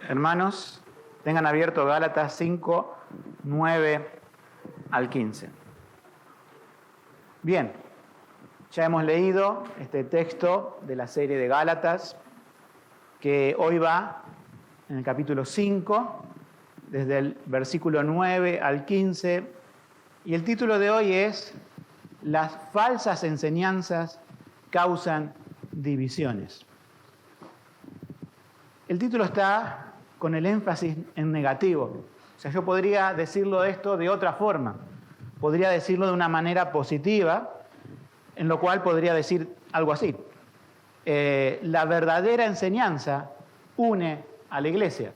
Hermanos, tengan abierto Gálatas 5, 9 al 15. Bien, ya hemos leído este texto de la serie de Gálatas, que hoy va en el capítulo 5, desde el versículo 9 al 15, y el título de hoy es Las falsas enseñanzas causan divisiones. El título está con el énfasis en negativo. O sea, yo podría decirlo esto de otra forma. Podría decirlo de una manera positiva, en lo cual podría decir algo así. La verdadera enseñanza une a la iglesia.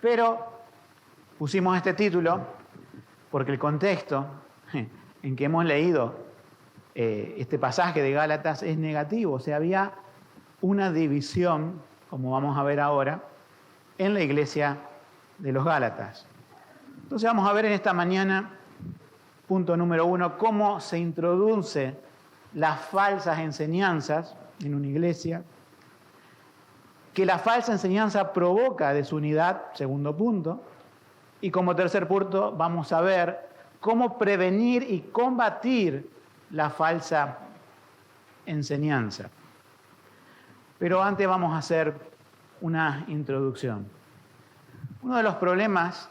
Pero pusimos este título porque el contexto en que hemos leído este pasaje de Gálatas es negativo. O sea, había una división, como vamos a ver ahora, en la iglesia de los Gálatas. Entonces vamos a ver en esta mañana, punto número 1, cómo se introduce las falsas enseñanzas en una iglesia, que la falsa enseñanza provoca desunidad, segundo punto, y como tercer punto vamos a ver cómo prevenir y combatir la falsa enseñanza. Pero antes vamos a hacer una introducción. Uno de los problemas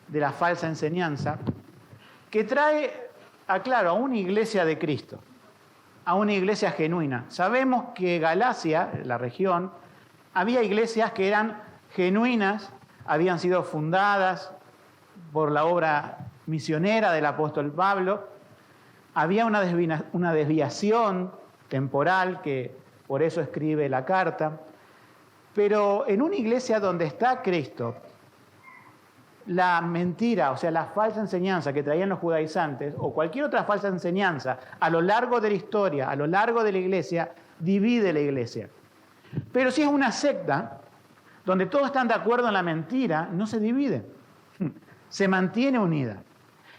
de la falsa enseñanza que trae, a una iglesia de Cristo, a una iglesia genuina. Sabemos que Galacia, la región, había iglesias que eran genuinas, habían sido fundadas por la obra misionera del apóstol Pablo, había una desviación temporal que por eso escribe la carta, pero en una iglesia donde está Cristo, la mentira, o sea, la falsa enseñanza que traían los judaizantes o cualquier otra falsa enseñanza a lo largo de la historia, a lo largo de la iglesia, divide la iglesia. Pero si es una secta donde todos están de acuerdo en la mentira, no se divide, se mantiene unida.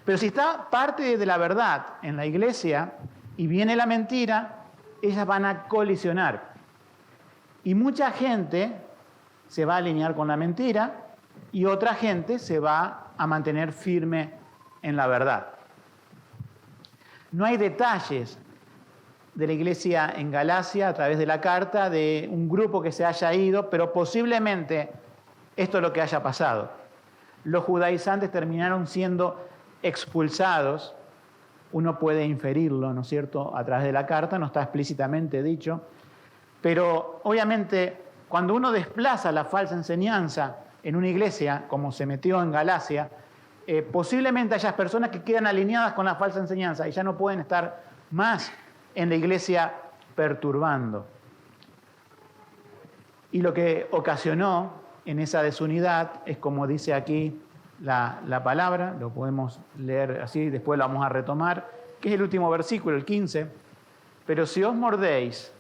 Pero si está parte de la verdad en la iglesia y viene la mentira, ellas van a colisionar. Y mucha gente se va a alinear con la mentira y otra gente se va a mantener firme en la verdad. No hay detalles de la iglesia en Galacia a través de la carta de un grupo que se haya ido, pero posiblemente esto es lo que haya pasado. Los judaizantes terminaron siendo expulsados. Uno puede inferirlo, ¿no es cierto?, a través de la carta, no está explícitamente dicho, pero obviamente cuando uno desplaza la falsa enseñanza en una iglesia, como se metió en Galacia, posiblemente haya personas que quedan alineadas con la falsa enseñanza y ya no pueden estar más en la iglesia perturbando. Y lo que ocasionó en esa desunidad es, como dice aquí la palabra, lo podemos leer así, después lo vamos a retomar, que es el último versículo, el 15. Pero si os mordéis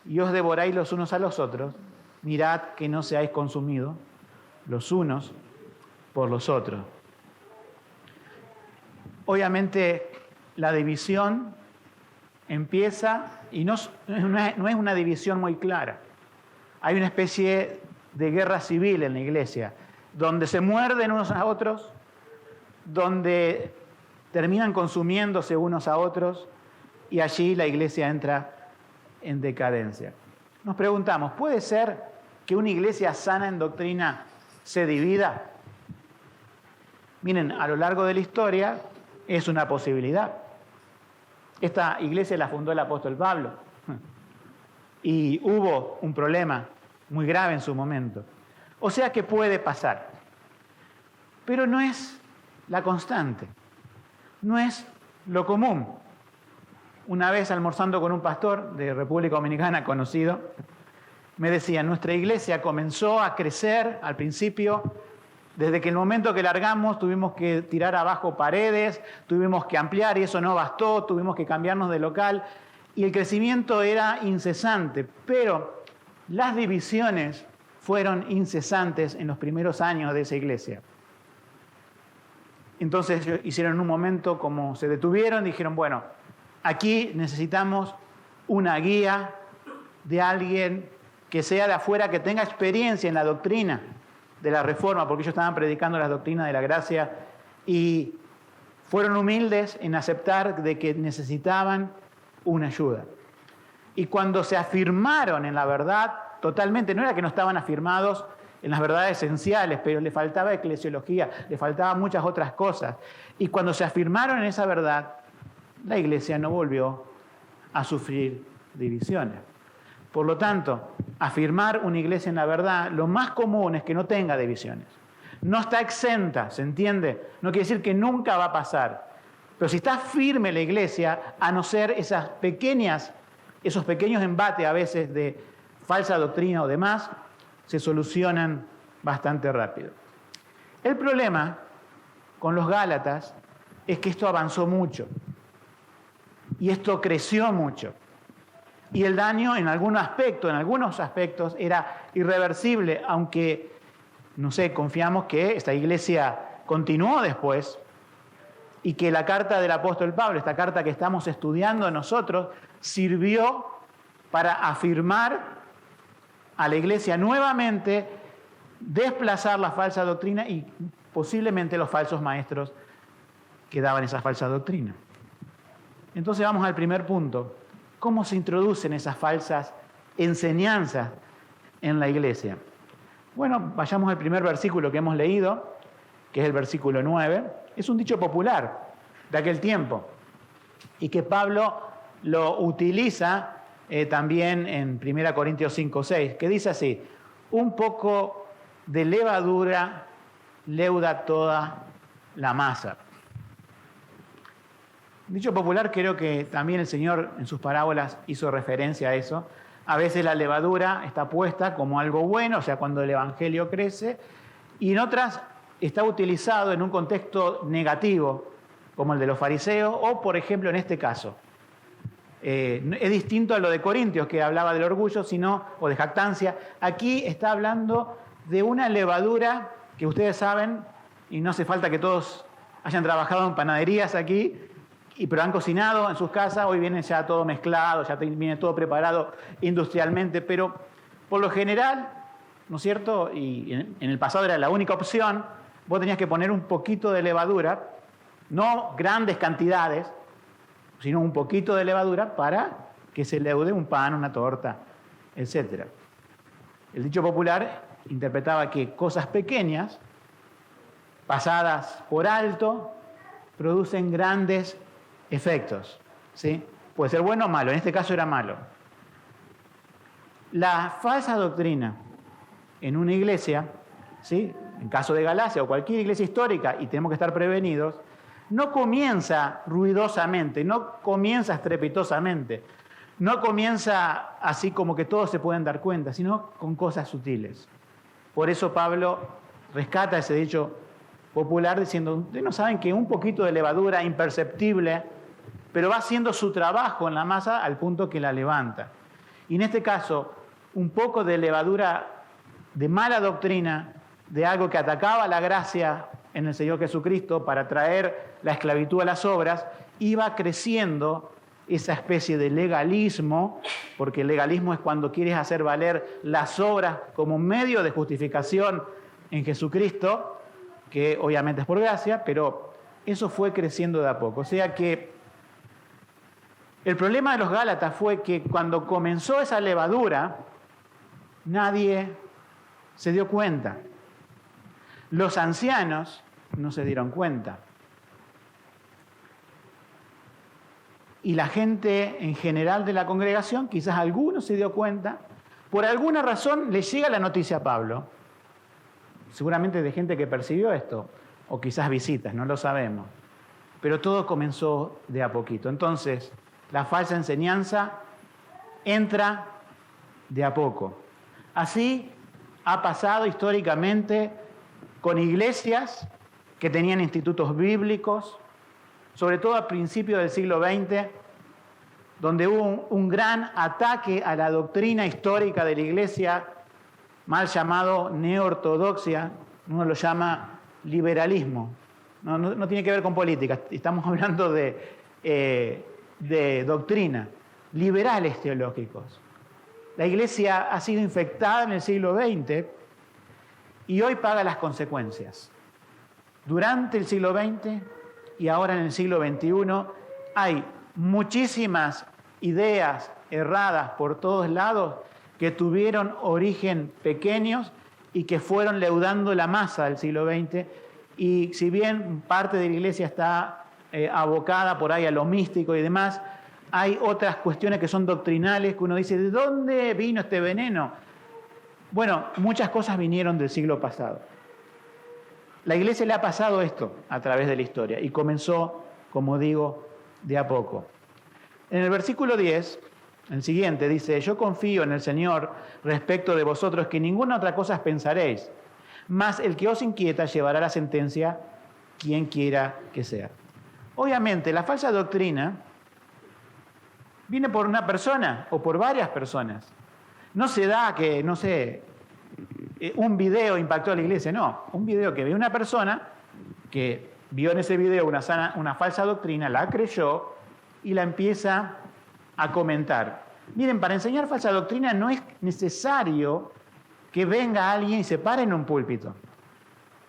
y os devoráis los unos a los otros, mirad que no seáis consumidos los unos por los otros. Obviamente la división empieza y no es una división muy clara. Hay una especie de guerra civil en la iglesia, donde se muerden unos a otros, donde terminan consumiéndose unos a otros, y allí la iglesia entra en decadencia. Nos preguntamos, ¿puede ser que una iglesia sana en doctrina se divida? Miren, a lo largo de la historia es una posibilidad. Esta iglesia la fundó el apóstol Pablo y hubo un problema muy grave en su momento. O sea que puede pasar, pero no es la constante, no es lo común. Una vez almorzando con un pastor de República Dominicana conocido, me decía, nuestra iglesia comenzó a crecer al principio, desde que el momento que largamos tuvimos que tirar abajo paredes, tuvimos que ampliar y eso no bastó, tuvimos que cambiarnos de local y el crecimiento era incesante, pero las divisiones fueron incesantes en los primeros años de esa iglesia. Entonces hicieron en un momento como se detuvieron, dijeron, bueno, aquí necesitamos una guía de alguien que sea de afuera, que tenga experiencia en la doctrina. de la Reforma, porque ellos estaban predicando las doctrinas de la gracia y fueron humildes en aceptar de que necesitaban una ayuda. Y cuando se afirmaron en la verdad, totalmente, no era que no estaban afirmados en las verdades esenciales, pero le faltaba eclesiología, le faltaban muchas otras cosas. Y cuando se afirmaron en esa verdad, la iglesia no volvió a sufrir divisiones. Por lo tanto, afirmar una iglesia en la verdad, lo más común es que no tenga divisiones. No está exenta, ¿se entiende? No quiere decir que nunca va a pasar. Pero si está firme la iglesia, a no ser esos pequeños embates a veces de falsa doctrina o demás, se solucionan bastante rápido. El problema con los Gálatas es que esto avanzó mucho y esto creció mucho. Y el daño en algunos aspectos era irreversible, aunque, no sé, confiamos que esta iglesia continuó después y que la carta del apóstol Pablo, esta carta que estamos estudiando nosotros, sirvió para afirmar a la iglesia nuevamente, desplazar la falsa doctrina y posiblemente los falsos maestros que daban esa falsa doctrina. Entonces vamos al primer punto. ¿Cómo se introducen esas falsas enseñanzas en la iglesia? Bueno, vayamos al primer versículo que hemos leído, que es el versículo 9. Es un dicho popular de aquel tiempo y que Pablo lo utiliza también en 1 Corintios 5:6, que dice así: un poco de levadura leuda toda la masa. Dicho popular, creo que también el Señor en sus parábolas hizo referencia a eso. A veces la levadura está puesta como algo bueno, o sea, cuando el Evangelio crece, y en otras está utilizado en un contexto negativo, como el de los fariseos, o por ejemplo en este caso. Es distinto a lo de Corintios, que hablaba del orgullo, o de jactancia. Aquí está hablando de una levadura que ustedes saben, y no hace falta que todos hayan trabajado en panaderías aquí, pero han cocinado en sus casas, hoy viene ya todo mezclado, ya viene todo preparado industrialmente, pero por lo general, ¿no es cierto? Y en el pasado era la única opción, vos tenías que poner un poquito de levadura, no grandes cantidades, sino un poquito de levadura para que se leude un pan, una torta, etc. El dicho popular interpretaba que cosas pequeñas, pasadas por alto, producen grandes efectos, ¿sí? Puede ser bueno o malo, en este caso era malo. La falsa doctrina en una iglesia, ¿sí? En caso de Galacia o cualquier iglesia histórica, y tenemos que estar prevenidos, no comienza ruidosamente, no comienza estrepitosamente, no comienza así como que todos se pueden dar cuenta, sino con cosas sutiles. Por eso Pablo rescata ese dicho popular diciendo: ustedes no saben que un poquito de levadura imperceptible, pero va haciendo su trabajo en la masa al punto que la levanta. Y en este caso, un poco de levadura de mala doctrina, de algo que atacaba la gracia en el Señor Jesucristo para traer la esclavitud a las obras, iba creciendo esa especie de legalismo, porque el legalismo es cuando quieres hacer valer las obras como medio de justificación en Jesucristo, que obviamente es por gracia, pero eso fue creciendo de a poco. O sea que el problema de los Gálatas fue que cuando comenzó esa levadura, nadie se dio cuenta. Los ancianos no se dieron cuenta. Y la gente en general de la congregación, quizás alguno se dio cuenta, por alguna razón le llega la noticia a Pablo, seguramente de gente que percibió esto, o quizás visitas, no lo sabemos. Pero todo comenzó de a poquito. Entonces, la falsa enseñanza entra de a poco. Así ha pasado históricamente con iglesias que tenían institutos bíblicos, sobre todo a principios del siglo XX, donde hubo un gran ataque a la doctrina histórica de la iglesia, mal llamado neortodoxia, uno lo llama liberalismo. No tiene que ver con política, estamos hablando de doctrina, liberales teológicos. La iglesia ha sido infectada en el siglo XX y hoy paga las consecuencias. Durante el siglo XX y ahora en el siglo XXI hay muchísimas ideas erradas por todos lados que tuvieron origen pequeños y que fueron leudando la masa del siglo XX. Y si bien parte de la iglesia está abocada por ahí a lo místico y demás, hay otras cuestiones que son doctrinales, que uno dice, ¿de dónde vino este veneno? Bueno, muchas cosas vinieron del siglo pasado. La iglesia le ha pasado esto a través de la historia y comenzó, como digo, de a poco. En el versículo 10, el siguiente, dice, yo confío en el Señor respecto de vosotros que ninguna otra cosa pensaréis, mas el que os inquieta llevará la sentencia quien quiera que sea. Obviamente, la falsa doctrina viene por una persona o por varias personas. No se da que, no sé, un video impactó a la iglesia, no. Un video que vio una persona que vio en ese video una falsa doctrina, la creyó y la empieza a comentar. Miren, para enseñar falsa doctrina no es necesario que venga alguien y se pare en un púlpito.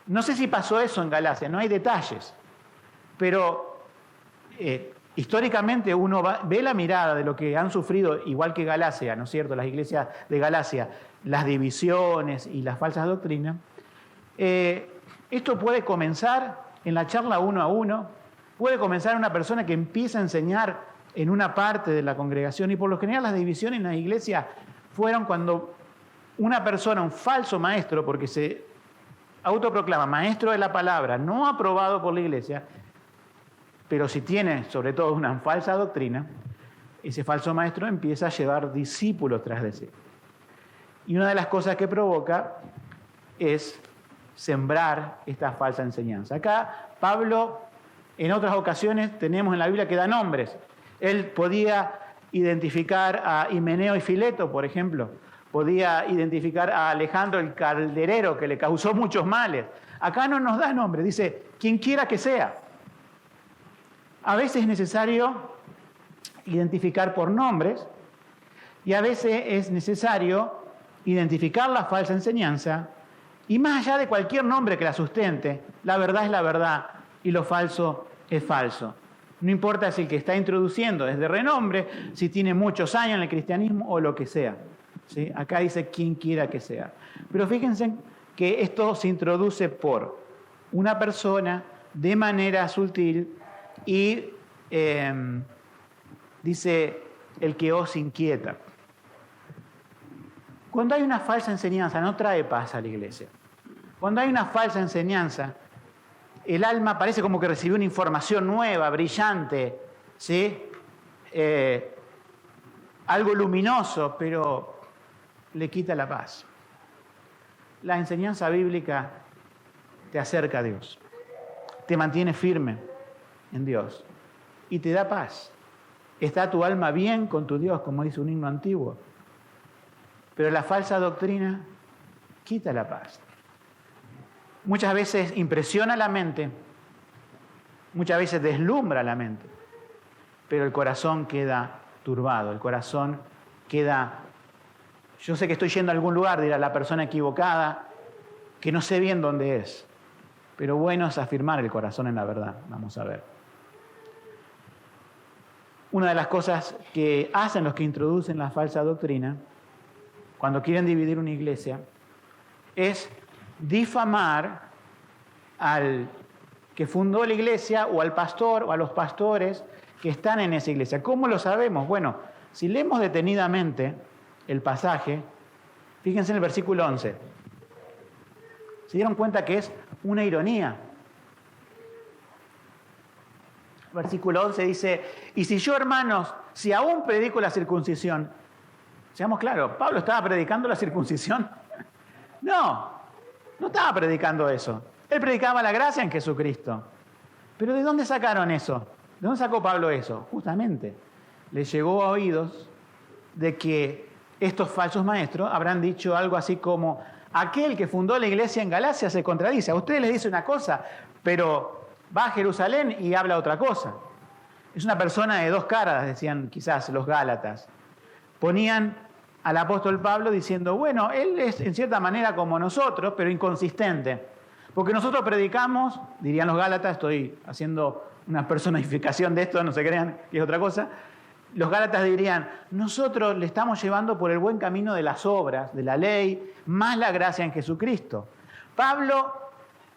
No sé si pasó eso en Galacia, no hay detalles. Pero históricamente uno ve la mirada de lo que han sufrido, igual que Galacia, ¿no es cierto? Las iglesias de Galacia, las divisiones y las falsas doctrinas. Esto puede comenzar en la charla uno a uno, puede comenzar una persona que empieza a enseñar en una parte de la congregación, y por lo general las divisiones en la iglesia fueron cuando una persona, un falso maestro, porque se autoproclama maestro de la palabra, no aprobado por la iglesia, pero si tiene sobre todo una falsa doctrina, ese falso maestro empieza a llevar discípulos tras de sí. Y una de las cosas que provoca es sembrar esta falsa enseñanza. Acá Pablo, en otras ocasiones, tenemos en la Biblia que da nombres. Él podía identificar a Himeneo y Fileto, por ejemplo. Podía identificar a Alejandro el calderero, que le causó muchos males. Acá no nos da nombre, dice, quien quiera que sea. A veces es necesario identificar por nombres y a veces es necesario identificar la falsa enseñanza y más allá de cualquier nombre que la sustente, la verdad es la verdad y lo falso es falso. No importa si el que está introduciendo es de renombre, si tiene muchos años en el cristianismo o lo que sea. ¿Sí? Acá dice quien quiera que sea. Pero fíjense que esto se introduce por una persona de manera sutil y dice el que os inquieta. Cuando hay una falsa enseñanza no trae paz a la iglesia. Cuando hay una falsa enseñanza, el alma parece como que recibió una información nueva, brillante, ¿sí? Algo luminoso, pero le quita la paz. La enseñanza bíblica te acerca a Dios, te mantiene firme en Dios y te da paz. Está tu alma bien con tu Dios, como dice un himno antiguo. Pero la falsa doctrina quita la paz. Muchas veces impresiona la mente, muchas veces deslumbra la mente, pero el corazón queda turbado, el corazón queda... Yo sé que estoy yendo a algún lugar, dirá la persona equivocada, que no sé bien dónde es, pero bueno es afirmar el corazón en la verdad. Vamos a ver. Una de las cosas que hacen los que introducen la falsa doctrina, cuando quieren dividir una iglesia, es difamar al que fundó la iglesia o al pastor o a los pastores que están en esa iglesia. ¿Cómo lo sabemos? Bueno, si leemos detenidamente el pasaje, fíjense en el versículo 11. ¿Se dieron cuenta que es una ironía? Versículo 11 dice, y si yo, hermanos, si aún predico la circuncisión, seamos claros, ¿Pablo estaba predicando la circuncisión? No estaba predicando eso. Él predicaba la gracia en Jesucristo. Pero ¿de dónde sacaron eso? ¿De dónde sacó Pablo eso? Justamente, le llegó a oídos de que estos falsos maestros habrán dicho algo así como, aquel que fundó la iglesia en Galacia se contradice. A ustedes les dice una cosa, pero va a Jerusalén y habla otra cosa. Es una persona de dos caras, decían quizás los Gálatas. Ponían al apóstol Pablo diciendo, bueno, él es en cierta manera como nosotros, pero inconsistente. Porque nosotros predicamos, dirían los Gálatas, estoy haciendo una personificación de esto, no se crean que es otra cosa. Los Gálatas dirían, nosotros le estamos llevando por el buen camino de las obras, de la ley, más la gracia en Jesucristo. Pablo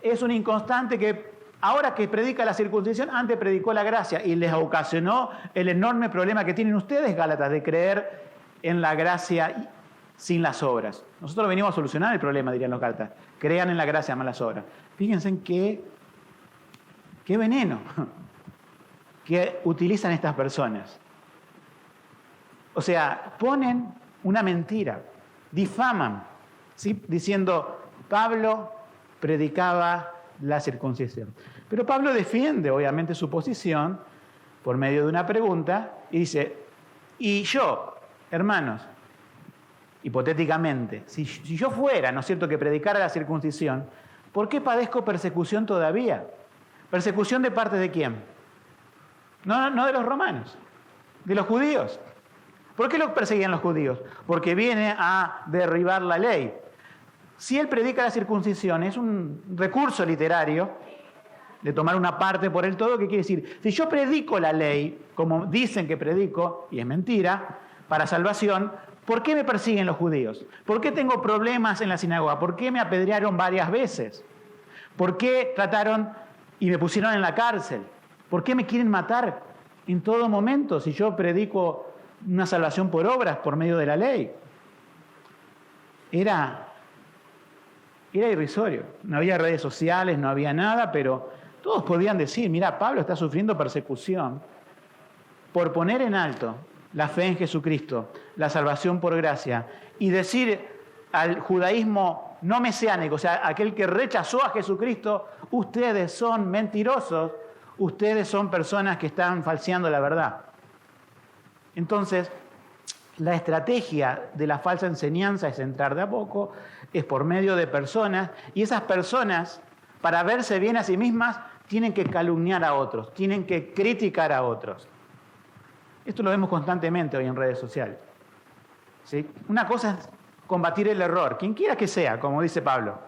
es un inconstante que ahora que predica la circuncisión, antes predicó la gracia y les ocasionó el enorme problema que tienen ustedes, Gálatas, de creer en la gracia sin las obras. Nosotros venimos a solucionar el problema, dirían los Gálatas. Crean en la gracia más las obras. Fíjense en qué veneno que utilizan estas personas. O sea, ponen una mentira, difaman, ¿sí? Diciendo, Pablo predicaba la circuncisión. Pero Pablo defiende, obviamente, su posición por medio de una pregunta y dice, y yo, hermanos, hipotéticamente, si yo fuera, ¿no es cierto?, que predicara la circuncisión, ¿por qué padezco persecución todavía? ¿Persecución de parte de quién? No de los romanos, de los judíos. ¿Por qué lo perseguían los judíos? Porque viene a derribar la ley. Si él predica la circuncisión, es un recurso literario de tomar una parte por el todo, ¿qué quiere decir? Si yo predico la ley, como dicen que predico, y es mentira, para salvación, ¿por qué me persiguen los judíos? ¿Por qué tengo problemas en la sinagoga? ¿Por qué me apedrearon varias veces? ¿Por qué trataron y me pusieron en la cárcel? ¿Por qué me quieren matar en todo momento si yo predico una salvación por obras, por medio de la ley? Era irrisorio. No había redes sociales, no había nada, pero todos podían decir, mira, Pablo está sufriendo persecución por poner en alto la fe en Jesucristo, la salvación por gracia, y decir al judaísmo no mesiánico, o sea, aquel que rechazó a Jesucristo, ustedes son mentirosos, ustedes son personas que están falseando la verdad. Entonces, la estrategia de la falsa enseñanza es entrar de a poco, es por medio de personas, y esas personas, para verse bien a sí mismas, tienen que calumniar a otros, tienen que criticar a otros. Esto lo vemos constantemente hoy en redes sociales. ¿Sí? Una cosa es combatir el error, quien quiera que sea, como dice Pablo.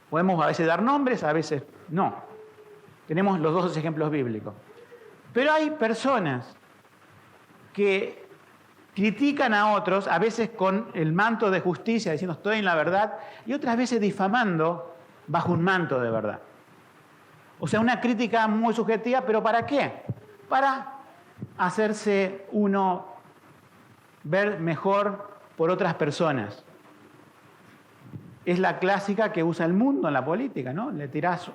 Podemos a veces dar nombres, a veces no. Tenemos los dos ejemplos bíblicos. Pero hay personas que critican a otros, a veces con el manto de justicia, diciendo estoy en la verdad, y otras veces difamando bajo un manto de verdad. O sea, una crítica muy subjetiva, pero ¿para qué? Para hacerse uno ver mejor por otras personas. Es la clásica que usa el mundo en la política, ¿no? Le tirás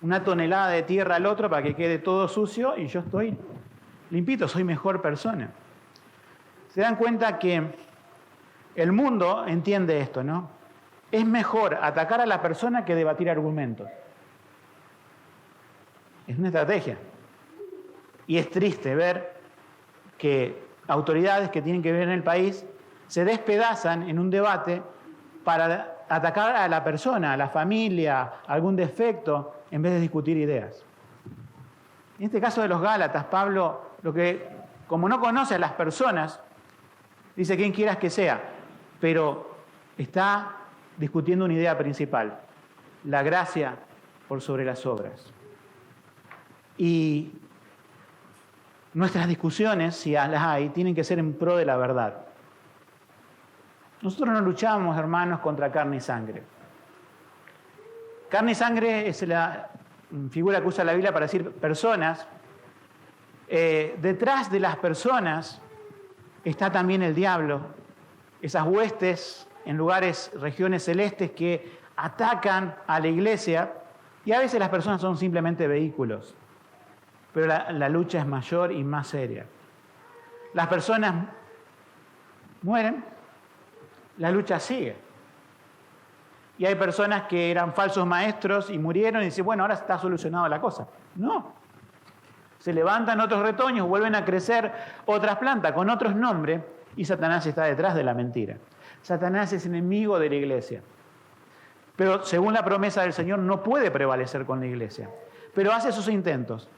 una tonelada de tierra al otro para que quede todo sucio y yo estoy limpito, soy mejor persona. Se dan cuenta que el mundo entiende esto, ¿no? Es mejor atacar a la persona que debatir argumentos. Es una estrategia. Y es triste ver que autoridades que tienen que ver en el país se despedazan en un debate para atacar a la persona, a la familia, algún defecto, en vez de discutir ideas. En este caso de los Gálatas, Pablo, como no conoce a las personas, dice quien quieras que sea, pero está discutiendo una idea principal, la gracia por sobre las obras. Y nuestras discusiones, si las hay, tienen que ser en pro de la verdad. Nosotros no luchamos, hermanos, contra carne y sangre. Carne y sangre es la figura que usa la Biblia para decir personas. Detrás de las personas está también el diablo, esas huestes en lugares, regiones celestes que atacan a la iglesia, y a veces las personas son simplemente vehículos. Pero la lucha es mayor y más seria. Las personas mueren, la lucha sigue. Y hay personas que eran falsos maestros y murieron y dicen, bueno, ahora está solucionada la cosa. No. Se levantan otros retoños, vuelven a crecer otras plantas con otros nombres y Satanás está detrás de la mentira. Satanás es enemigo de la iglesia. Pero según la promesa del Señor no puede prevalecer con la iglesia. Pero hace sus intentos.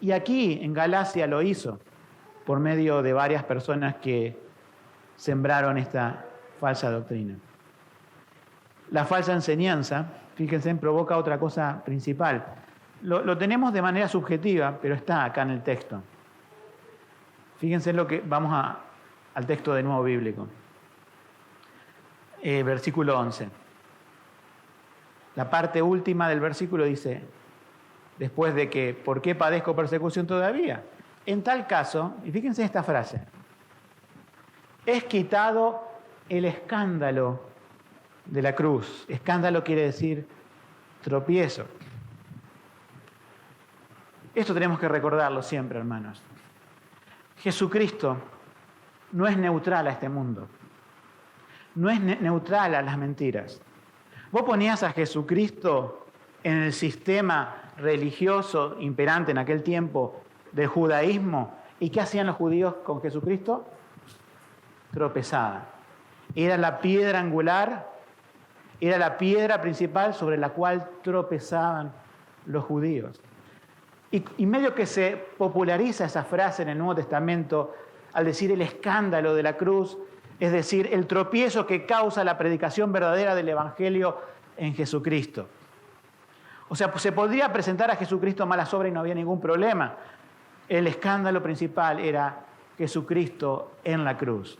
Y aquí en Galacia lo hizo por medio de varias personas que sembraron esta falsa doctrina. La falsa enseñanza, fíjense, provoca otra cosa principal. Lo tenemos de manera subjetiva, pero está acá en el texto. Fíjense lo que vamos al texto de nuevo bíblico. Versículo 11. La parte última del versículo dice, después de que, ¿por qué padezco persecución todavía? En tal caso, y fíjense esta frase, es quitado el escándalo de la cruz. Escándalo quiere decir tropiezo. Esto tenemos que recordarlo siempre, hermanos. Jesucristo no es neutral a este mundo. No es neutral a las mentiras. Vos ponías a Jesucristo en el sistema religioso imperante en aquel tiempo del judaísmo, ¿y qué hacían los judíos con Jesucristo? Tropezaban. Era la piedra angular, era la piedra principal sobre la cual tropezaban los judíos. Y medio que se populariza esa frase en el Nuevo Testamento al decir el escándalo de la cruz, es decir, el tropiezo que causa la predicación verdadera del Evangelio en Jesucristo. O sea, se podría presentar a Jesucristo malas obras y no había ningún problema. El escándalo principal era Jesucristo en la cruz.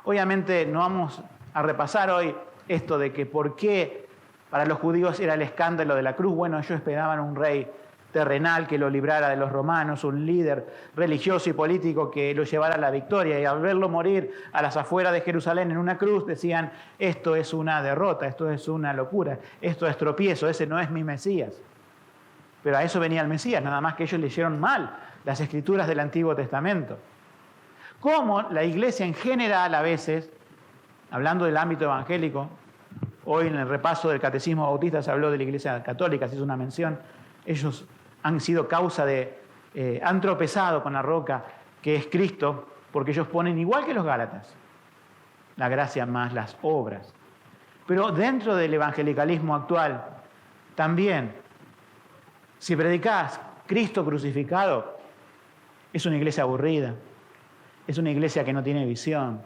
Obviamente no vamos a repasar hoy esto de que por qué para los judíos era el escándalo de la cruz. Bueno, ellos esperaban un rey terrenal que lo librara de los romanos, un líder religioso y político que lo llevara a la victoria, y al verlo morir a las afueras de Jerusalén en una cruz decían, esto es una derrota, esto es una locura, esto es tropiezo, ese no es mi Mesías. Pero a eso venía el Mesías, nada más que ellos leyeron mal las escrituras del Antiguo Testamento. Como la iglesia en general a veces, hablando del ámbito evangélico, hoy en el repaso del Catecismo Bautista se habló de la iglesia católica, se hizo una mención, ellos han sido causa han tropezado con la roca que es Cristo, porque ellos ponen igual que los Gálatas, la gracia más las obras. Pero dentro del evangelicalismo actual, también, si predicás Cristo crucificado, es una iglesia aburrida, es una iglesia que no tiene visión,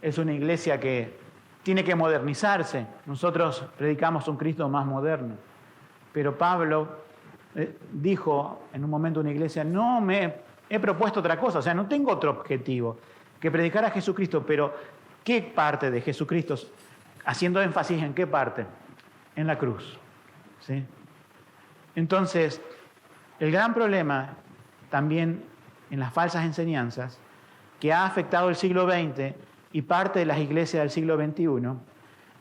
es una iglesia que tiene que modernizarse. Nosotros predicamos un Cristo más moderno, pero Pablo dijo en un momento en una iglesia, no me he propuesto otra cosa, o sea, no tengo otro objetivo que predicar a Jesucristo, pero ¿qué parte de Jesucristo? Haciendo énfasis en qué parte, en la cruz. ¿Sí? Entonces, el gran problema también en las falsas enseñanzas que ha afectado el siglo XX y parte de las iglesias del siglo XXI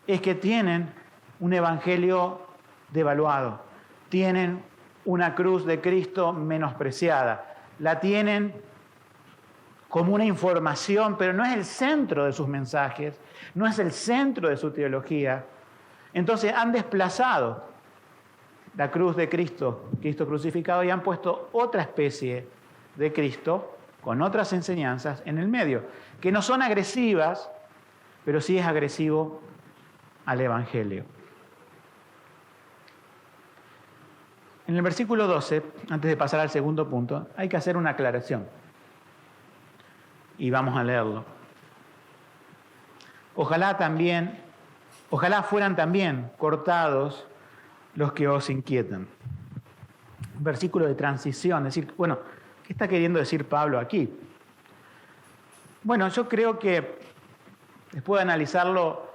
es que tienen un evangelio devaluado, tienen una cruz de Cristo menospreciada. La tienen como una información, pero no es el centro de sus mensajes, no es el centro de su teología. Entonces han desplazado la cruz de Cristo, Cristo crucificado, y han puesto otra especie de Cristo con otras enseñanzas en el medio, que no son agresivas, pero sí es agresivo al Evangelio. En el versículo 12, antes de pasar al segundo punto, hay que hacer una aclaración. Y vamos a leerlo. Ojalá fueran también cortados los que os inquietan. Un versículo de transición, es decir, bueno, ¿qué está queriendo decir Pablo aquí? Bueno, yo creo que después de analizarlo,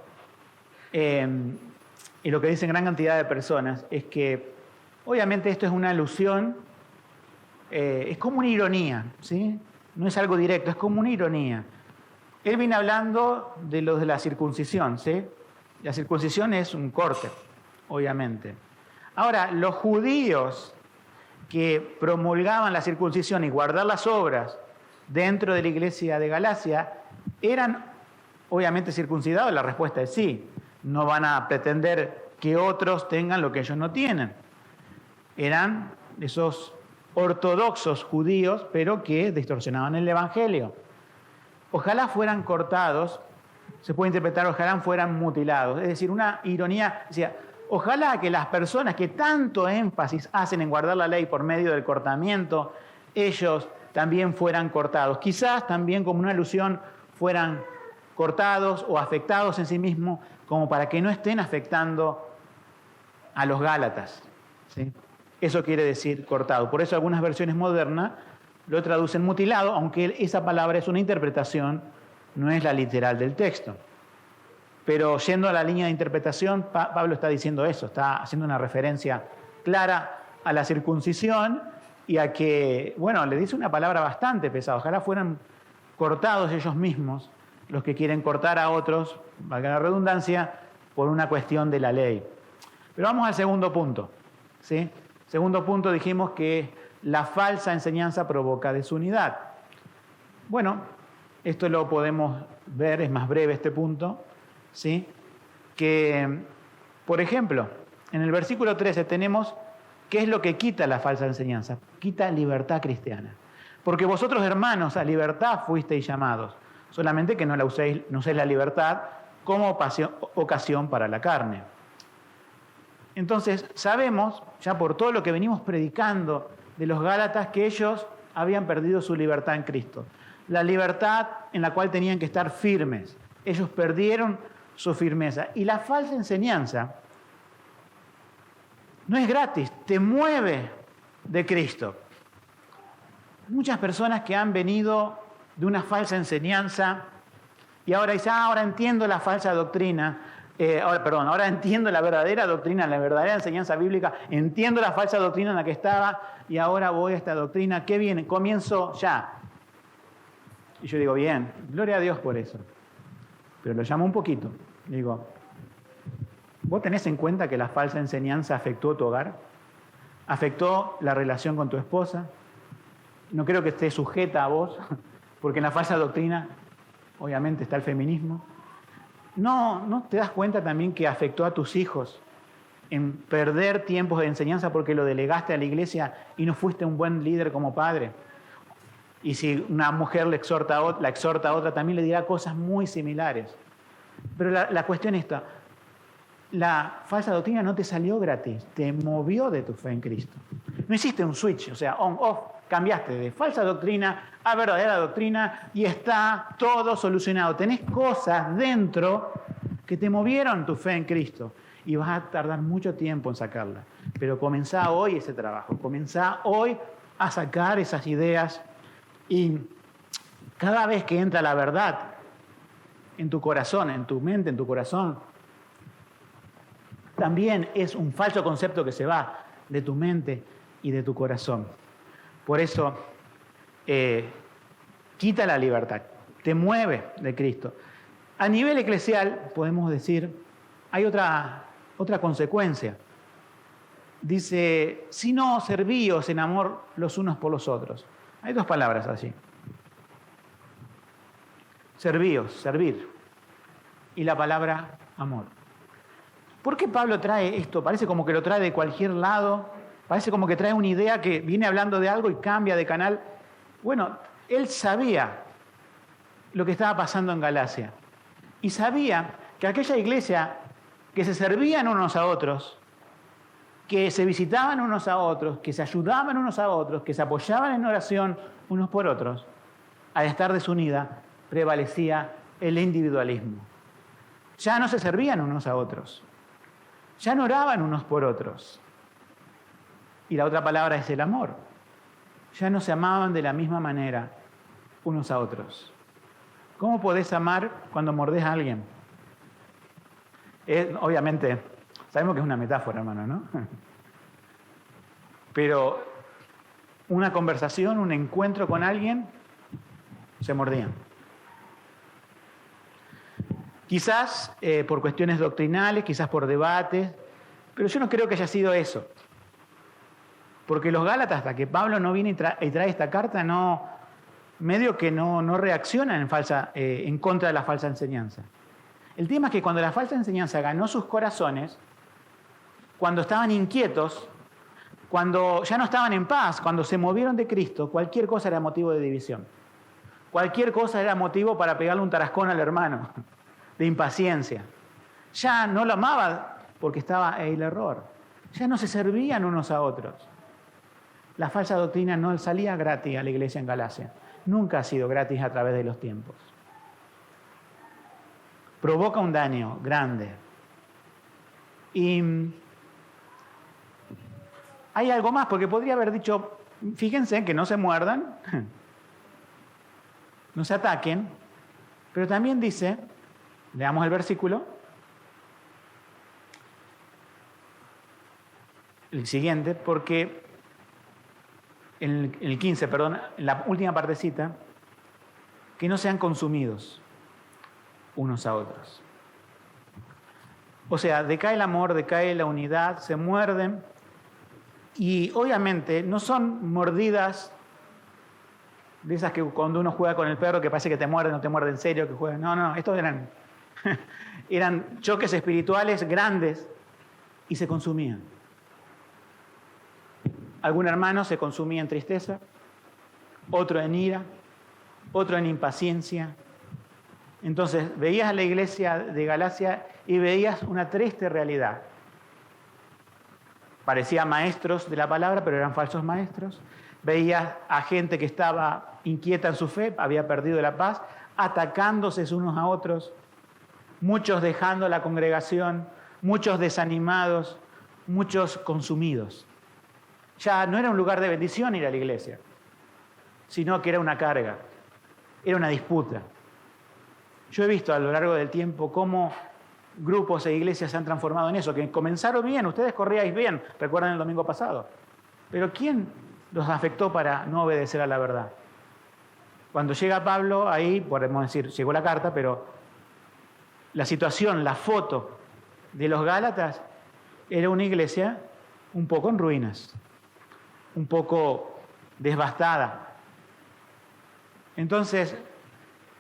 y lo que dicen gran cantidad de personas, es que obviamente esto es una alusión, es como una ironía, ¿sí? No es algo directo, es como una ironía. Él viene hablando de los de la circuncisión, ¿sí? La circuncisión es un corte, obviamente. Ahora, los judíos que promulgaban la circuncisión y guardar las obras dentro de la iglesia de Galacia, ¿eran obviamente circuncidados? La respuesta es sí. No van a pretender que otros tengan lo que ellos no tienen. Eran esos ortodoxos judíos, pero que distorsionaban el Evangelio. Ojalá fueran cortados, se puede interpretar, ojalá fueran mutilados. Es decir, una ironía, decía, ojalá que las personas que tanto énfasis hacen en guardar la ley por medio del cortamiento, ellos también fueran cortados. Quizás también como una alusión fueran cortados o afectados en sí mismos como para que no estén afectando a los Gálatas, ¿sí? Eso quiere decir cortado. Por eso algunas versiones modernas lo traducen mutilado, aunque esa palabra es una interpretación, no es la literal del texto. Pero yendo a la línea de interpretación, Pablo está diciendo eso, está haciendo una referencia clara a la circuncisión y a que, bueno, le dice una palabra bastante pesada. Ojalá fueran cortados ellos mismos, los que quieren cortar a otros, valga la redundancia, por una cuestión de la ley. Pero vamos al segundo punto, ¿sí? Segundo punto, dijimos que la falsa enseñanza provoca desunidad. Bueno, esto lo podemos ver, es más breve este punto, ¿sí? Que, por ejemplo, en el versículo 13 tenemos qué es lo que quita la falsa enseñanza. Quita libertad cristiana. Porque vosotros, hermanos, a libertad fuisteis llamados, solamente que no uséis la libertad como ocasión para la carne. Entonces, sabemos, ya por todo lo que venimos predicando de los Gálatas, que ellos habían perdido su libertad en Cristo. La libertad en la cual tenían que estar firmes. Ellos perdieron su firmeza. Y la falsa enseñanza no es gratis, te mueve de Cristo. Muchas personas que han venido de una falsa enseñanza y ahora dicen, ahora entiendo la falsa doctrina, ahora entiendo la verdadera doctrina, la verdadera enseñanza bíblica, entiendo la falsa doctrina en la que estaba y ahora voy a esta doctrina, qué bien, comienzo ya. Y yo digo, bien, gloria a Dios por eso. Pero lo llamo un poquito, digo, ¿vos tenés en cuenta que la falsa enseñanza afectó tu hogar? ¿Afectó la relación con tu esposa? No creo que esté sujeta a vos, porque en la falsa doctrina, obviamente, está el feminismo. ¿No te das cuenta también que afectó a tus hijos en perder tiempos de enseñanza porque lo delegaste a la iglesia y no fuiste un buen líder como padre? Y si una mujer la exhorta a otra, también le dirá cosas muy similares. Pero la cuestión está, la falsa doctrina no te salió gratis, te movió de tu fe en Cristo. No hiciste un switch, o sea, on-off, cambiaste de falsa doctrina a verdadera doctrina y está todo solucionado. Tenés cosas dentro que te movieron tu fe en Cristo y vas a tardar mucho tiempo en sacarla. Pero comenzá hoy ese trabajo, comenzá hoy a sacar esas ideas y cada vez que entra la verdad en tu corazón, en tu mente, en tu corazón, también es un falso concepto que se va de tu mente y de tu corazón. Por eso, quita la libertad, te mueve de Cristo. A nivel eclesial, podemos decir, hay otra consecuencia. Dice, si no, servíos en amor los unos por los otros. Hay dos palabras allí. Servíos, servir. Y la palabra amor. ¿Por qué Pablo trae esto? Parece como que lo trae de cualquier lado. Parece como que trae una idea que viene hablando de algo y cambia de canal. Bueno, él sabía lo que estaba pasando en Galacia. Y sabía que aquella iglesia que se servían unos a otros, que se visitaban unos a otros, que se ayudaban unos a otros, que se apoyaban en oración unos por otros, al estar desunida, prevalecía el individualismo. Ya no se servían unos a otros. Ya no oraban unos por otros. Y la otra palabra es el amor. Ya no se amaban de la misma manera unos a otros. ¿Cómo podés amar cuando mordés a alguien? Obviamente, sabemos que es una metáfora, hermano, ¿no? Pero una conversación, un encuentro con alguien, se mordían. Quizás por cuestiones doctrinales, quizás por debates, pero yo no creo que haya sido eso. Porque los Gálatas, hasta que Pablo no viene y trae esta carta, medio que no reaccionan en contra de la falsa enseñanza. El tema es que cuando la falsa enseñanza ganó sus corazones, cuando estaban inquietos, cuando ya no estaban en paz, cuando se movieron de Cristo, cualquier cosa era motivo de división. Cualquier cosa era motivo para pegarle un tarascón al hermano, de impaciencia. Ya no lo amaba porque estaba el error. Ya no se servían unos a otros. La falsa doctrina no salía gratis a la iglesia en Galacia. Nunca ha sido gratis a través de los tiempos. provoca un daño grande. Y hay algo más, porque podría haber dicho, fíjense que no se muerdan, no se ataquen, pero también dice, leamos el versículo, el siguiente, porque en el 15, perdón, en la última partecita, que no sean consumidos unos a otros. O sea, decae el amor, decae la unidad, se muerden y obviamente no son mordidas de esas que cuando uno juega con el perro que parece que te muerde, no te muerde en serio, que juegan. No, estos eran choques espirituales grandes y se consumían. Algún hermano se consumía en tristeza, otro en ira, otro en impaciencia. Entonces veías a la iglesia de Galacia y veías una triste realidad. Parecían maestros de la palabra, pero eran falsos maestros. Veías a gente que estaba inquieta en su fe, había perdido la paz, atacándose unos a otros, muchos dejando la congregación, muchos desanimados, muchos consumidos. Ya no era un lugar de bendición ir a la iglesia, sino que era una carga, era una disputa. Yo he visto a lo largo del tiempo cómo grupos e iglesias se han transformado en eso, que comenzaron bien, ustedes corríais bien, recuerdan el domingo pasado, pero ¿quién los afectó para no obedecer a la verdad? Cuando llega Pablo, ahí podemos decir, llegó la carta, pero la situación, la foto de los Gálatas era una iglesia un poco en ruinas, un poco devastada. Entonces,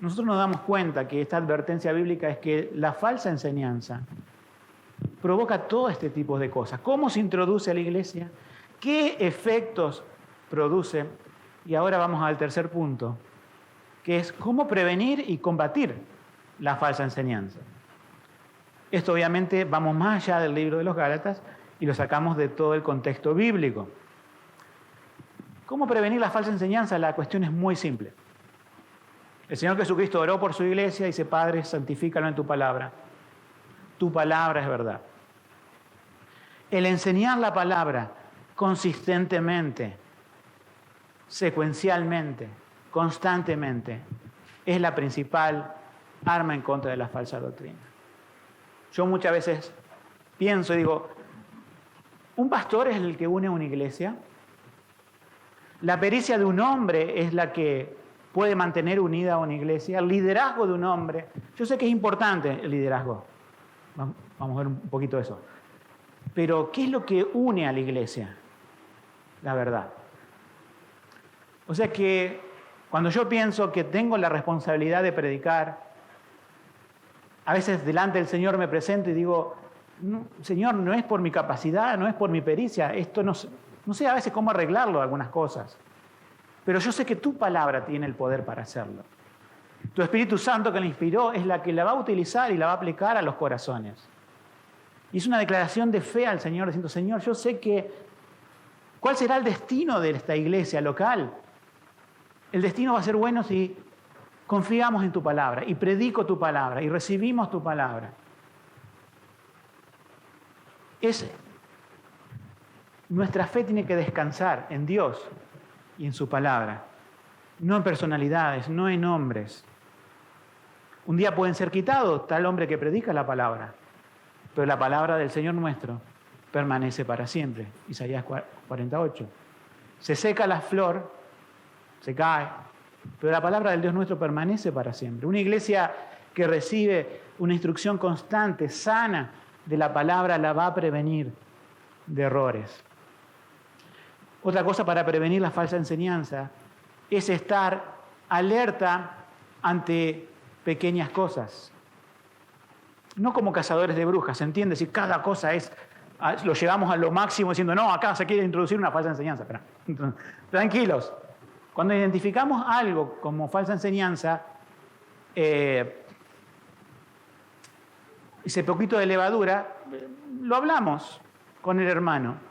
nosotros nos damos cuenta que esta advertencia bíblica es que la falsa enseñanza provoca todo este tipo de cosas. ¿Cómo se introduce a la iglesia? ¿Qué efectos produce? Y ahora vamos al tercer punto, que es cómo prevenir y combatir la falsa enseñanza. Esto obviamente vamos más allá del libro de los Gálatas y lo sacamos de todo el contexto bíblico. ¿Cómo prevenir la falsa enseñanza? La cuestión es muy simple. El Señor Jesucristo oró por su iglesia y dice, Padre, santifícalo en tu palabra. Tu palabra es verdad. El enseñar la palabra consistentemente, secuencialmente, constantemente, es la principal arma en contra de la falsa doctrina. Yo muchas veces pienso y digo, ¿un pastor es el que une una iglesia? ¿La pericia de un hombre es la que puede mantener unida a una iglesia? El liderazgo de un hombre. Yo sé que es importante el liderazgo. Vamos a ver un poquito de eso. Pero, ¿qué es lo que une a la iglesia? La verdad. O sea que cuando yo pienso que tengo la responsabilidad de predicar, a veces delante del Señor me presento y digo, no, Señor, no es por mi capacidad, no es por mi pericia, esto no sé a veces cómo arreglarlo algunas cosas. Pero yo sé que tu palabra tiene el poder para hacerlo. Tu Espíritu Santo que la inspiró es la que la va a utilizar y la va a aplicar a los corazones. Y es una declaración de fe al Señor, diciendo, Señor, yo sé cuál será el destino de esta iglesia local. El destino va a ser bueno si confiamos en tu palabra y predico tu palabra y recibimos tu palabra. Nuestra fe tiene que descansar en Dios y en su palabra, no en personalidades, no en hombres. Un día pueden ser quitados tal hombre que predica la palabra, pero la palabra del Señor nuestro permanece para siempre. Isaías 48. Se seca la flor, se cae, pero la palabra del Dios nuestro permanece para siempre. Una iglesia que recibe una instrucción constante, sana de la palabra, la va a prevenir de errores. Otra cosa para prevenir la falsa enseñanza es estar alerta ante pequeñas cosas. No como cazadores de brujas, ¿se entiende? Si cada cosa lo llevamos a lo máximo diciendo, no, acá se quiere introducir una falsa enseñanza. Pero, tranquilos. Cuando identificamos algo como falsa enseñanza, ese poquito de levadura, lo hablamos con el hermano.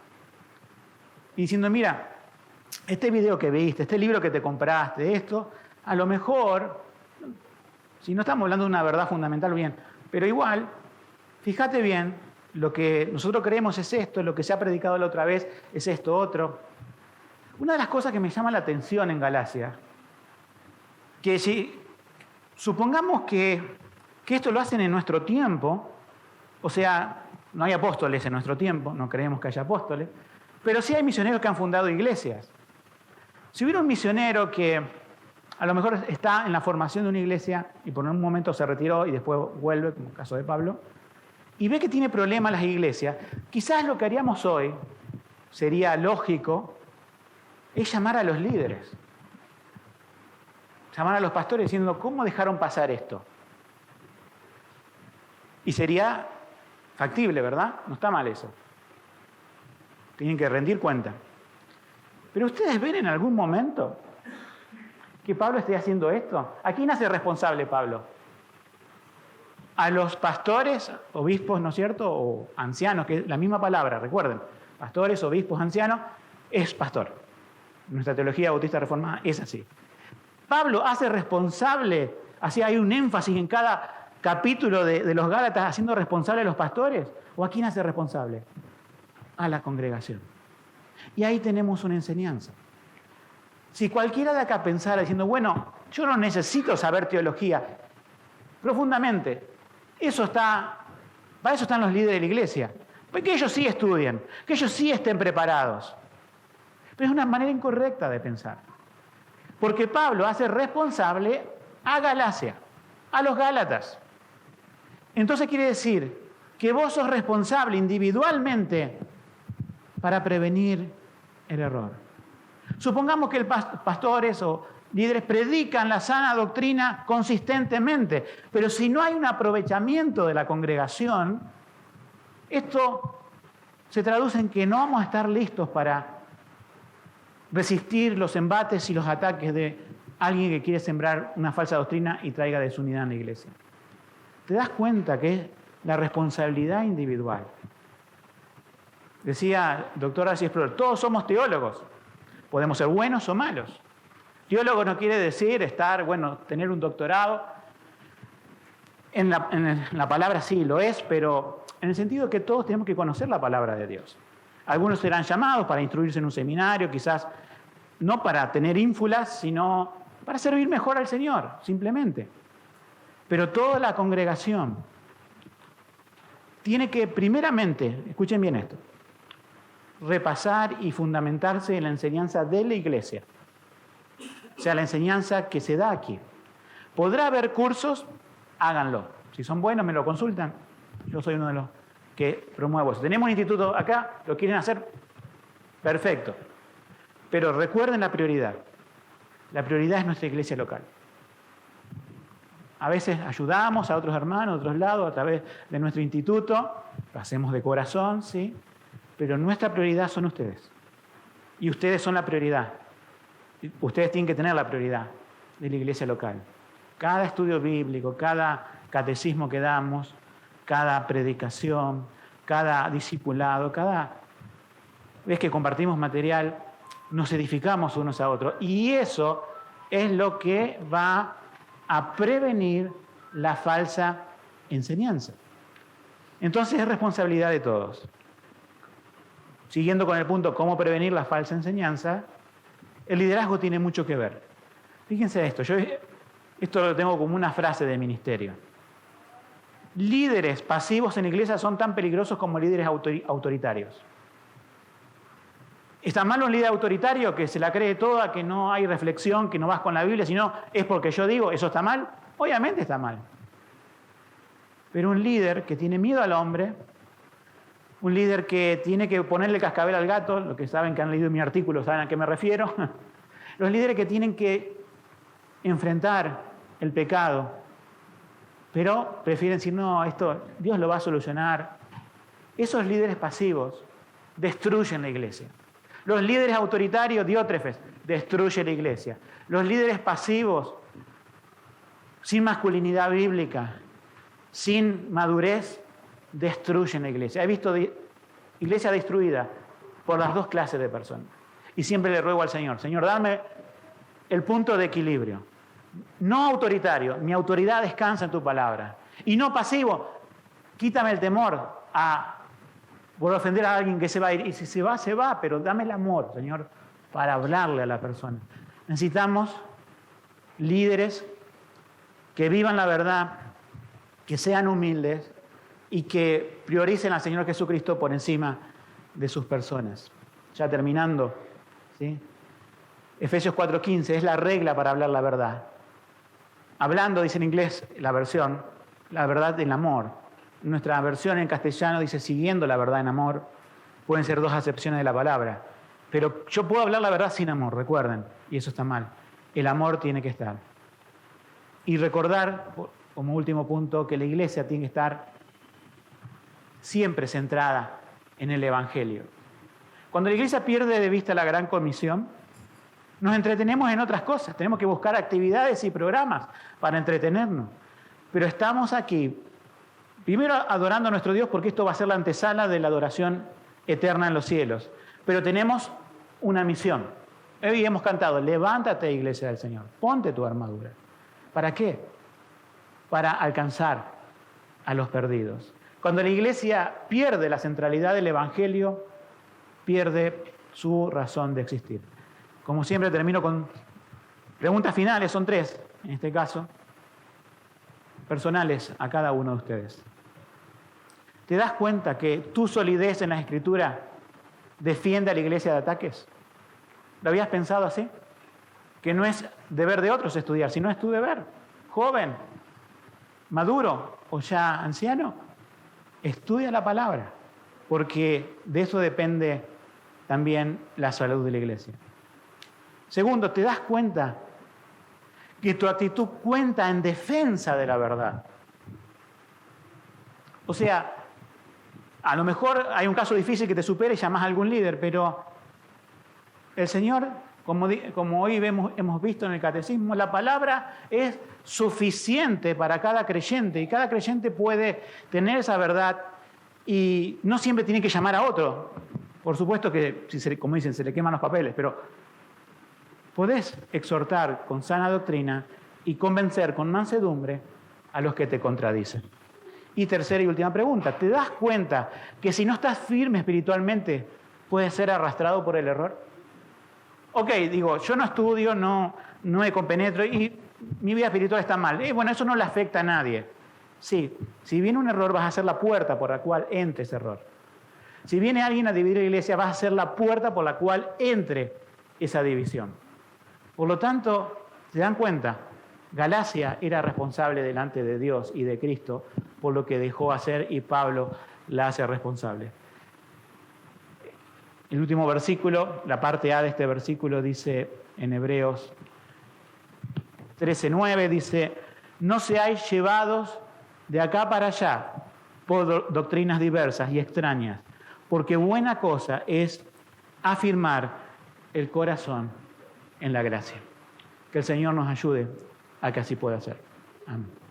Y diciendo, mira, este video que viste, este libro que te compraste, esto, a lo mejor, si no estamos hablando de una verdad fundamental, bien, Pero igual, fíjate bien, lo que nosotros creemos es esto, lo que se ha predicado la otra vez es esto otro. Una de las cosas que me llama la atención en Galacia, que si supongamos que esto lo hacen en nuestro tiempo, o sea, no hay apóstoles en nuestro tiempo, no creemos que haya apóstoles, pero sí hay misioneros que han fundado iglesias. Si hubiera un misionero que a lo mejor está en la formación de una iglesia y por un momento se retiró y después vuelve, como el caso de Pablo, y ve que tiene problemas las iglesias, quizás lo que haríamos hoy sería lógico, es llamar a los líderes. Llamar a los pastores diciendo, ¿cómo dejaron pasar esto? Y sería factible, ¿verdad? No está mal eso. Tienen que rendir cuenta. Pero ustedes ven en algún momento que Pablo esté haciendo esto. ¿A quién hace responsable Pablo? A los pastores, obispos, ¿no es cierto? O ancianos, que es la misma palabra, recuerden. Pastores, obispos, ancianos, es pastor. Nuestra teología bautista reformada es así. Pablo hace responsable, así hay un énfasis en cada capítulo de los Gálatas haciendo responsable a los pastores. ¿O a quién hace responsable? A la congregación. Y ahí tenemos una enseñanza. Si cualquiera de acá pensara diciendo, bueno, yo no necesito saber teología profundamente, para eso están los líderes de la iglesia, pues que ellos sí estudien, que ellos sí estén preparados. Pero es una manera incorrecta de pensar. Porque Pablo hace responsable a Galacia, a los Gálatas. Entonces quiere decir que vos sos responsable individualmente para prevenir el error. Supongamos que pastores o líderes predican la sana doctrina consistentemente, pero si no hay un aprovechamiento de la congregación, esto se traduce en que no vamos a estar listos para resistir los embates y los ataques de alguien que quiere sembrar una falsa doctrina y traiga desunidad en la iglesia. ¿Te das cuenta que es la responsabilidad individual? Decía el doctor Assis Sproul, todos somos teólogos. Podemos ser buenos o malos. Teólogo no quiere decir tener un doctorado. En la palabra sí lo es, pero en el sentido de que todos tenemos que conocer la palabra de Dios. Algunos serán llamados para instruirse en un seminario, quizás no para tener ínfulas, sino para servir mejor al Señor, simplemente. Pero toda la congregación tiene que, primeramente, escuchen bien esto, repasar y fundamentarse en la enseñanza de la iglesia. O sea, la enseñanza que se da aquí. ¿Podrá haber cursos? Háganlo. Si son buenos, me lo consultan. Yo soy uno de los que promuevo eso. Tenemos un instituto acá, lo quieren hacer, perfecto. Pero recuerden la prioridad. La prioridad es nuestra iglesia local. A veces ayudamos a otros hermanos, a otros lados, a través de nuestro instituto. Lo hacemos de corazón, ¿sí? Pero nuestra prioridad son ustedes. Y ustedes son la prioridad. Ustedes tienen que tener la prioridad de la iglesia local. Cada estudio bíblico, cada catecismo que damos, cada predicación, cada discipulado, cada vez que compartimos material, nos edificamos unos a otros. Y eso es lo que va a prevenir la falsa enseñanza. Entonces es responsabilidad de todos. Siguiendo con el punto cómo prevenir la falsa enseñanza, el liderazgo tiene mucho que ver. Fíjense esto, esto lo tengo como una frase de ministerio. Líderes pasivos en la iglesia son tan peligrosos como líderes autoritarios. ¿Está mal un líder autoritario que se la cree toda, que no hay reflexión, que no vas con la Biblia, sino es porque yo digo, ¿eso está mal? Obviamente está mal. Pero un líder que tiene miedo al hombre, un líder que tiene que ponerle cascabel al gato, los que saben que han leído mi artículo saben a qué me refiero, los líderes que tienen que enfrentar el pecado, pero prefieren decir, no, esto Dios lo va a solucionar. Esos líderes pasivos destruyen la iglesia. Los líderes autoritarios, Diótrefes, destruye la iglesia. Los líderes pasivos, sin masculinidad bíblica, sin madurez, destruyen la iglesia. He visto iglesia destruida por las dos clases de personas. Y siempre le ruego al Señor, Señor, dame el punto de equilibrio. No autoritario, mi autoridad descansa en tu palabra. Y no pasivo, quítame el temor por ofender a alguien que se va a ir. Y si se va, pero dame el amor, Señor, para hablarle a la persona. Necesitamos líderes que vivan la verdad, que sean humildes y que prioricen al Señor Jesucristo por encima de sus personas. Ya terminando, ¿sí? Efesios 4:15 es la regla para hablar la verdad. Hablando, dice en inglés la versión, la verdad del amor. Nuestra versión en castellano dice siguiendo la verdad en amor. Pueden ser dos acepciones de la palabra. Pero yo puedo hablar la verdad sin amor, recuerden, y eso está mal. El amor tiene que estar. Y recordar, como último punto, que la iglesia tiene que estar siempre centrada en el Evangelio. Cuando la iglesia pierde de vista la gran comisión, nos entretenemos en otras cosas. Tenemos que buscar actividades y programas para entretenernos. Pero estamos aquí, primero adorando a nuestro Dios, porque esto va a ser la antesala de la adoración eterna en los cielos. Pero tenemos una misión. Hoy hemos cantado, levántate, iglesia del Señor, ponte tu armadura. ¿Para qué? Para alcanzar a los perdidos. Cuando la iglesia pierde la centralidad del Evangelio, pierde su razón de existir. Como siempre termino con preguntas finales, son 3, en este caso, personales a cada uno de ustedes. ¿Te das cuenta que tu solidez en la Escritura defiende a la iglesia de ataques? ¿Lo habías pensado así? Que no es deber de otros estudiar, sino es tu deber. Joven, maduro o ya anciano, estudia la palabra, porque de eso depende también la salud de la iglesia. Segundo, ¿te das cuenta que tu actitud cuenta en defensa de la verdad? O sea, a lo mejor hay un caso difícil que te supere y llamás a algún líder, pero el Señor, como hoy hemos visto en el catecismo, la palabra es suficiente para cada creyente y cada creyente puede tener esa verdad y no siempre tiene que llamar a otro. Por supuesto que, como dicen, se le queman los papeles, pero podés exhortar con sana doctrina y convencer con mansedumbre a los que te contradicen. Y tercera y última pregunta, ¿te das cuenta que si no estás firme espiritualmente puedes ser arrastrado por el error? Ok, digo, yo no estudio, no me compenetro y mi vida espiritual está mal. Bueno, eso no le afecta a nadie. Sí, si viene un error vas a ser la puerta por la cual entre ese error. Si viene alguien a dividir la iglesia vas a ser la puerta por la cual entre esa división. Por lo tanto, ¿se dan cuenta? Galacia era responsable delante de Dios y de Cristo por lo que dejó hacer y Pablo la hace responsable. El último versículo, la parte A de este versículo dice en Hebreos 13:9, dice, no seáis llevados de acá para allá por doctrinas diversas y extrañas, porque buena cosa es afirmar el corazón en la gracia. Que el Señor nos ayude a que así pueda ser. Amén.